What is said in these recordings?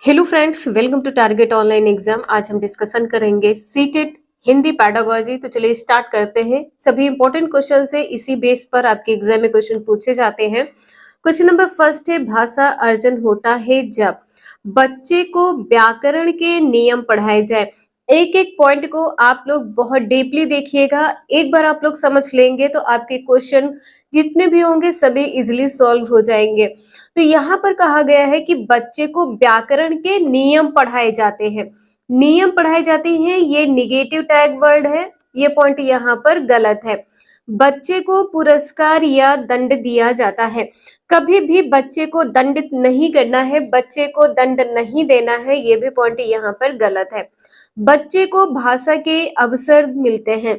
Hello friends, welcome to target online exam. आज हम discussion करेंगे सीटेट हिंदी पैडागोजी। तो चलिए स्टार्ट करते हैं। सभी इंपॉर्टेंट क्वेश्चन है, इसी बेस पर आपके एग्जाम में क्वेश्चन पूछे जाते हैं। क्वेश्चन नंबर फर्स्ट है, भाषा अर्जन होता है जब बच्चे को व्याकरण के नियम पढ़ाए जाए। एक एक पॉइंट को आप लोग बहुत डीपली देखिएगा। एक बार आप लोग समझ लेंगे तो आपके क्वेश्चन जितने भी होंगे सभी इजिली सॉल्व हो जाएंगे। तो यहाँ पर कहा गया है कि बच्चे को व्याकरण के नियम पढ़ाए जाते हैं। नियम पढ़ाए जाते हैं, ये निगेटिव टैग वर्ड है, ये पॉइंट यहाँ पर गलत है। बच्चे को पुरस्कार या दंड दिया जाता है। कभी भी बच्चे को दंडित नहीं करना है, बच्चे को दंड नहीं देना है, ये भी पॉइंट यहाँ पर गलत है। बच्चे को भाषा के अवसर मिलते हैं।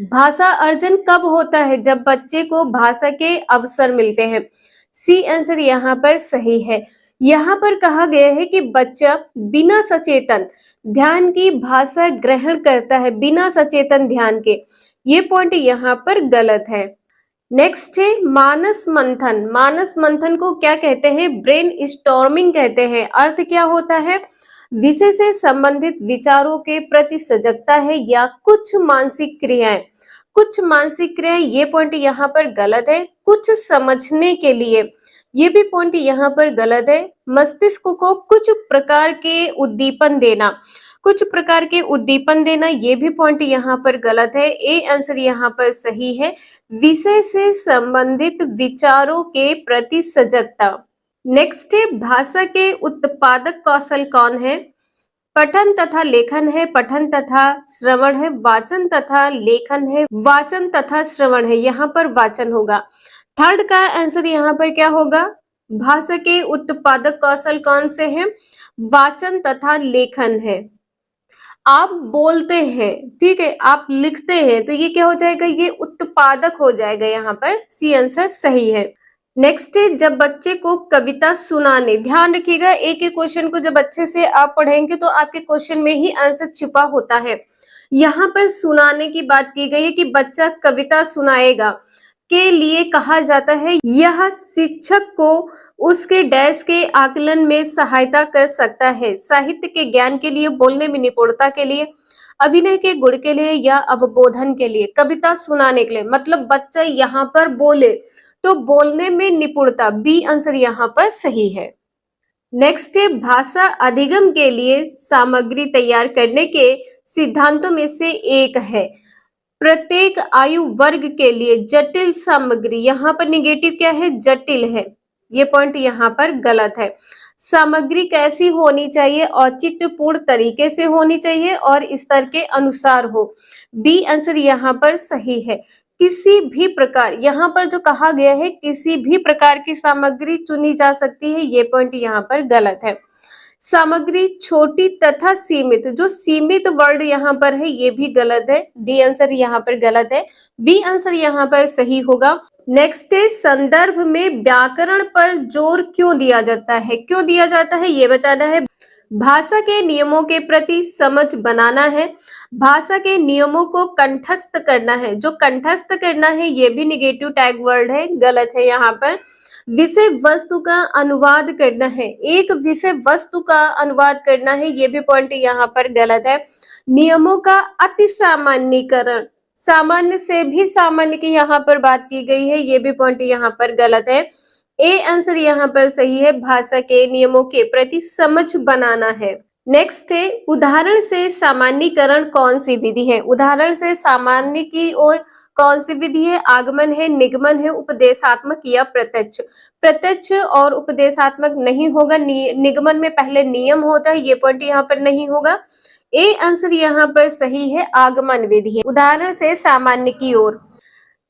भाषा अर्जन कब होता है? जब बच्चे को भाषा के अवसर मिलते हैं। सी आंसर यहाँ पर सही है। यहाँ पर कहा गया है कि बच्चा बिना सचेतन ध्यान की भाषा ग्रहण करता है, बिना सचेतन ध्यान के। ये पॉइंट यहाँ पर गलत है। नेक्स्ट है मानस मंथन। मानस मंथन को क्या कहते हैं? ब्रेन स्टॉर्मिंग कहते हैं। अर्थ क्या होता है? विषय से संबंधित विचारों के प्रति सजगता है या कुछ मानसिक क्रियाएं। कुछ मानसिक क्रियाएं, ये पॉइंट यहाँ पर गलत है। कुछ समझने के लिए, ये भी पॉइंट यहाँ पर गलत है। मस्तिष्क को कुछ प्रकार के उद्दीपन देना, कुछ प्रकार के उद्दीपन देना, ये भी पॉइंट यहाँ पर गलत है। ए आंसर यहाँ पर सही है। विषय से संबंधित विचारों के प्रति सजगता। नेक्स्ट है भाषा के उत्पादक कौशल कौन है? पठन तथा लेखन है, पठन तथा श्रवण है, वाचन तथा लेखन है, वाचन तथा श्रवण है। यहाँ पर वाचन होगा। थर्ड का आंसर यहाँ पर क्या होगा? भाषा के उत्पादक कौशल कौन से हैं? वाचन तथा लेखन है। आप बोलते हैं, ठीक है, आप लिखते हैं, तो ये क्या हो जाएगा? ये उत्पादक हो जाएगा। यहाँ पर सी आंसर सही है। नेक्स्ट है जब बच्चे को कविता सुनाने। ध्यान रखिएगा, एक एक क्वेश्चन को जब अच्छे से आप पढ़ेंगे तो आपके क्वेश्चन में ही आंसर छिपा होता है। यहाँ पर सुनाने की बात की गई है कि बच्चा कविता सुनाएगा के लिए कहा जाता है यह शिक्षक को उसके डैश के आकलन में सहायता कर सकता है। साहित्य के ज्ञान के लिए, बोलने में निपुणता के लिए, अभिनय के गुण के लिए या अवबोधन के लिए। कविता सुनाने के लिए मतलब बच्चा यहाँ पर बोले तो बोलने में निपुणता। बी आंसर यहाँ पर सही है। नेक्स्ट है भाषा अधिगम के लिए सामग्री तैयार करने के सिद्धांतों में से एक है प्रत्येक आयु वर्ग के लिए जटिल सामग्री। यहाँ पर निगेटिव क्या है? जटिल है। ये पॉइंट यहाँ पर गलत है। सामग्री कैसी होनी चाहिए? औचित्यपूर्ण तरीके से होनी चाहिए और स्तर के अनुसार हो। बी आंसर यहाँ पर सही है। किसी भी प्रकार, यहाँ पर जो कहा गया है किसी भी प्रकार की सामग्री चुनी जा सकती है, ये पॉइंट यहाँ पर गलत है। सामग्री छोटी तथा सीमित, जो सीमित वर्ड यहाँ पर है ये भी गलत है। डी आंसर यहाँ पर गलत है। बी आंसर यहाँ पर सही होगा। नेक्स्ट है संदर्भ में व्याकरण पर जोर क्यों दिया जाता है? क्यों दिया जाता है ये बताना है। भाषा के नियमों के प्रति समझ बनाना है, भाषा के नियमों को कंठस्थ करना है। जो कंठस्थ करना है ये भी निगेटिव टैग वर्ड है, गलत है। यहाँ पर विषय वस्तु का अनुवाद करना है, एक विषय वस्तु का अनुवाद करना है, ये भी पॉइंट यहाँ पर गलत है। नियमों का अति सामान्यीकरण, सामान्य से भी सामान्य की यहाँ पर बात की गई है, ये भी पॉइंट यहाँ पर गलत है। ए आंसर यहाँ पर सही है। भाषा के नियमों के प्रति समझ बनाना है। नेक्स्ट है उदाहरण से सामान्यीकरण कौन सी विधि है? उदाहरण से सामान्य की ओर कौन सी विधि है? आगमन है, निगमन है, उपदेशात्मक या प्रत्यक्ष। प्रत्यक्ष और उपदेशात्मक नहीं होगा। निगमन में पहले नियम होता है, ये पॉइंट यहाँ पर नहीं होगा। ए आंसर यहाँ पर सही है। आगमन विधि है, उदाहरण से सामान्य की ओर।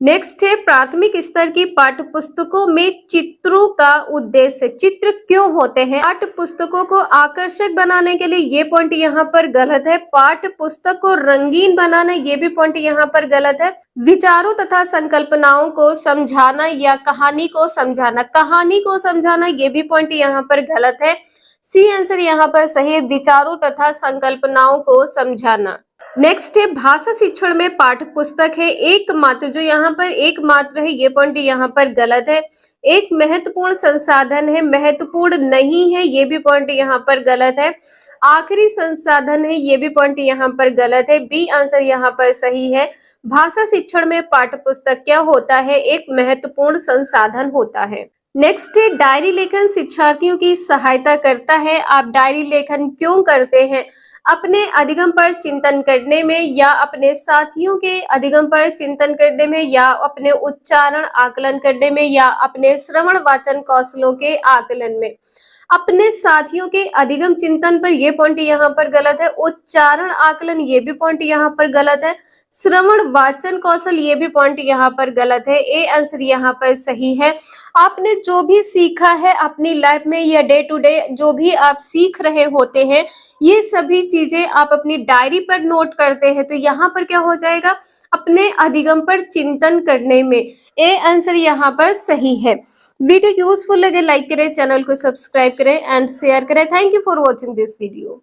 नेक्स्ट है प्राथमिक स्तर की पाठ्य पुस्तकों में चित्रों का उद्देश्य। चित्र क्यों होते हैं? पाठ्य पुस्तकों को आकर्षक बनाने के लिए, ये पॉइंट यहाँ पर गलत है। पाठ्य पुस्तक को रंगीन बनाना, ये भी पॉइंट यहाँ पर गलत है। विचारों तथा संकल्पनाओं को समझाना या कहानी को समझाना, कहानी को समझाना, ये भी पॉइंट यहाँ पर गलत है। सी आंसर यहाँ पर सही है। विचारों तथा संकल्पनाओं को समझाना। नेक्स्ट है भाषा शिक्षण में पाठ्य पुस्तक है एकमात्र, जो यहाँ पर एकमात्र है, ये पॉइंट यहाँ पर गलत है। एक महत्वपूर्ण संसाधन है, महत्वपूर्ण नहीं है, ये भी पॉइंट यहाँ पर गलत है। आखिरी संसाधन है, ये भी पॉइंट यहाँ पर गलत है। बी आंसर यहाँ पर सही है। भाषा शिक्षण में पाठ्य पुस्तक क्या होता है? एक महत्वपूर्ण संसाधन होता है। नेक्स्ट है डायरी लेखन शिक्षार्थियों की सहायता करता है। आप डायरी लेखन क्यों करते हैं? अपने अधिगम पर चिंतन करने में, या अपने साथियों के अधिगम पर चिंतन करने में, या अपने उच्चारण आकलन करने में, या अपने श्रवण वाचन कौशलों के आकलन में। अपने साथियों के अधिगम चिंतन पर, ये पॉइंट यहाँ पर गलत है। उच्चारण आकलन, ये भी पॉइंट यहाँ पर गलत है। श्रवण वाचन कौशल, ये भी पॉइंट यहाँ पर गलत है। ए आंसर यहाँ पर सही है। आपने जो भी सीखा है अपनी लाइफ में, या डे टू डे जो भी आप सीख रहे होते हैं, ये सभी चीजें आप अपनी डायरी पर नोट करते हैं, तो यहाँ पर क्या हो जाएगा? अपने अधिगम पर चिंतन करने में। ए आंसर यहाँ पर सही है। वीडियो यूजफुल लगे लाइक करें, चैनल को सब्सक्राइब करें एंड शेयर करें। Thank you for watching this video.